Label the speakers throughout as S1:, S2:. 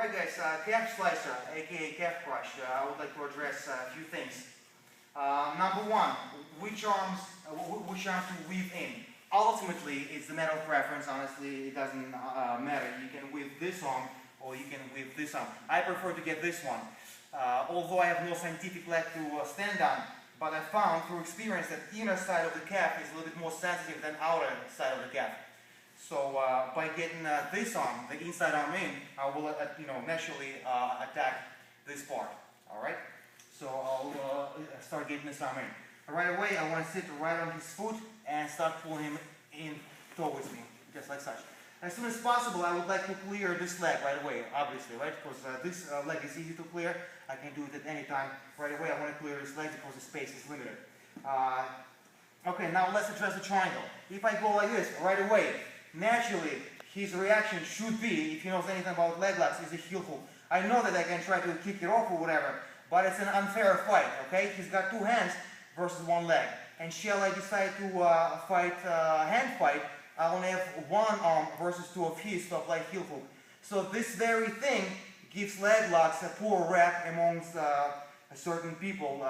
S1: Alright guys, calf slicer, aka calf crush, I would like to address a few things. Number one, which arms to weave in. Ultimately, it's the matter of preference. Honestly, it doesn't matter. You can weave this arm or you can weave this arm. I prefer to get this one. Although I have no scientific leg to stand on, but I found through experience that inner side of the calf is a little bit more sensitive than outer side of the calf. So by getting this arm, the inside arm in, I will naturally attack this part. Alright? So I'll start getting this arm in. Right away I want to sit right on his foot and start pulling him in towards me, just like such. As soon as possible I would like to clear this leg right away, obviously, right? Because this leg is easy to clear. I can do it at any time. Right away I want to clear this leg because the space is limited. Okay, now let's address the triangle. If I go like this right away, naturally, his reaction should be, if he knows anything about leg locks, is a heel hook. I know that I can try to kick it off or whatever, but it's an unfair fight, okay? He's got two hands versus one leg. And shall I decide to fight hand fight, I only have one arm versus two of his to apply heel hook. So this very thing gives leg locks a poor rap amongst certain people.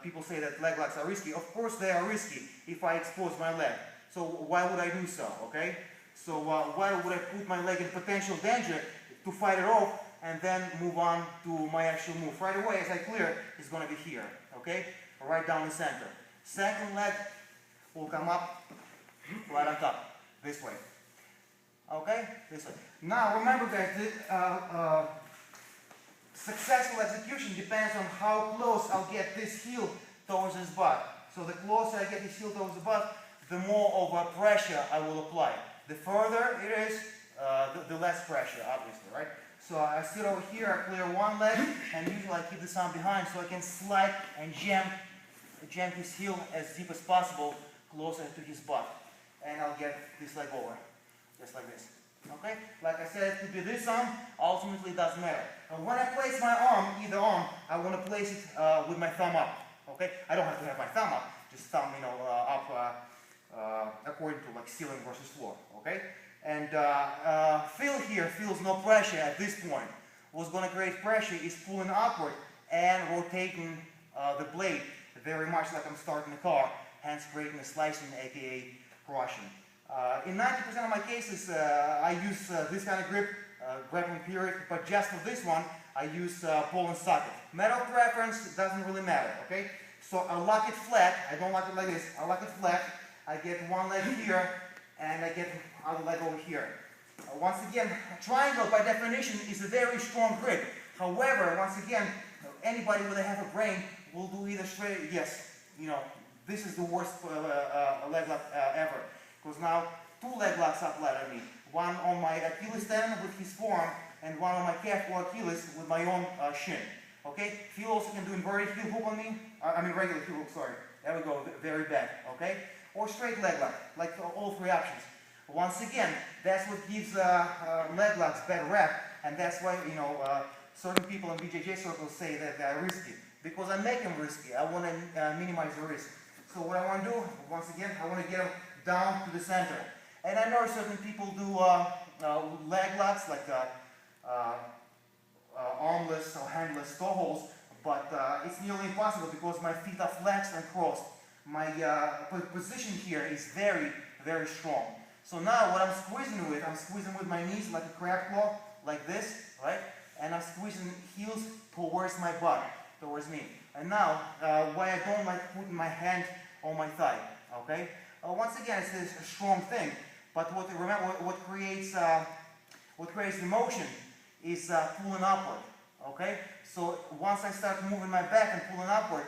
S1: People say that leg locks are risky. Of course they are risky if I expose my leg. So why would I do so, okay? So why would I put my leg in potential danger to fight it off and then move on to my actual move? Right away, as I clear, it's going to be here, okay? Right down the center. Second leg will come up right on top, this way. Okay? This way. Now, remember guys, the successful execution depends on how close I'll get this heel towards his butt. So the closer I get his heel towards the butt, the more of a pressure I will apply. The further it is, the less pressure, obviously, right? So I sit over here, I clear one leg, and usually I keep this arm behind so I can slide and jam his heel as deep as possible, closer to his butt. And I'll get this leg over, just like this. Okay? Like I said, it could be this arm, ultimately it doesn't matter. And when I place my arm, either arm, I want to place it with my thumb up. Okay? I don't have to have my thumb up, just thumb, up according to like ceiling versus floor, okay? And Phil here feels no pressure at this point. What's going to create pressure is pulling upward and rotating the blade very much like I'm starting a car, hence creating a slicing, aka crushing. In 90% of my cases, I use this kind of grip, grappling period, but just for this one, I use pull and socket. Matter of preference doesn't really matter, okay? So I lock it flat. I don't lock it like this. I lock it flat. I get one leg here, and I get other leg over here. Once again, a triangle by definition is a very strong grip. However, once again, anybody with a half a brain will do either straight. Yes, this is the worst leg lock ever. Because now two leg locks apply on me. One on my Achilles tendon with his forearm, and one on my calf or Achilles with my own shin. Okay? Phil also can do inverted heel hook on me. Regular heel hook, sorry. There we go, very bad. Okay? Or straight leg lock, like all three options. Once again, that's what gives leg locks better rap, and that's why certain people in BJJ circles say that they're risky, because I make them risky. I want to minimize the risk. So what I want to do, once again, I want to get them down to the center. And I know certain people do leg locks, like armless or handless toe holds, but it's nearly impossible because my feet are flexed and crossed. My position here is very, very strong. So now what I'm squeezing with my knees like a crab claw, like this, right? And I'm squeezing heels towards my butt, towards me. And now, why I don't like putting my hand on my thigh, okay? Once again, it's a strong thing, but what creates the motion is pulling upward, okay? So once I start moving my back and pulling upward,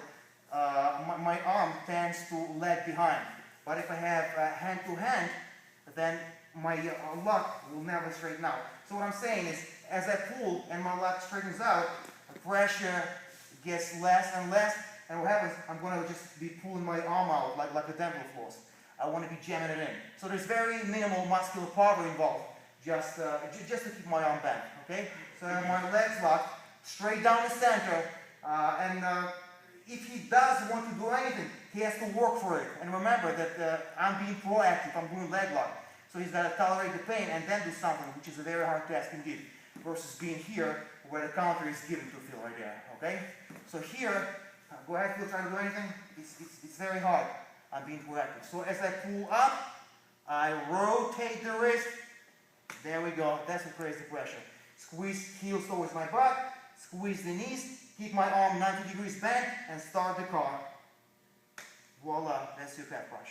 S1: my arm tends to lag behind. But if I have hand to hand, then my lock will never straighten out. So what I'm saying is, as I pull and my lock straightens out, the pressure gets less and less, and what happens, I'm going to just be pulling my arm out like a dental floss. I want to be jamming it in. So there's very minimal muscular power involved, just to keep my arm back, okay? So my legs locked, straight down the center, if he does want to do anything, he has to work for it. And remember that I'm being proactive, I'm doing leg lock. So he's got to tolerate the pain and then do something, which is a very hard task indeed. versus being here where the counter is given to feel right there, okay? So here, go ahead, feel, try to do anything. It's very hard. I'm being too active. So as I pull up, I rotate the wrist. There we go. That's what creates the pressure. Squeeze heels towards my butt. Squeeze the knees. Keep my arm 90 degrees bent and start the car. Voila, that's your calf crunch.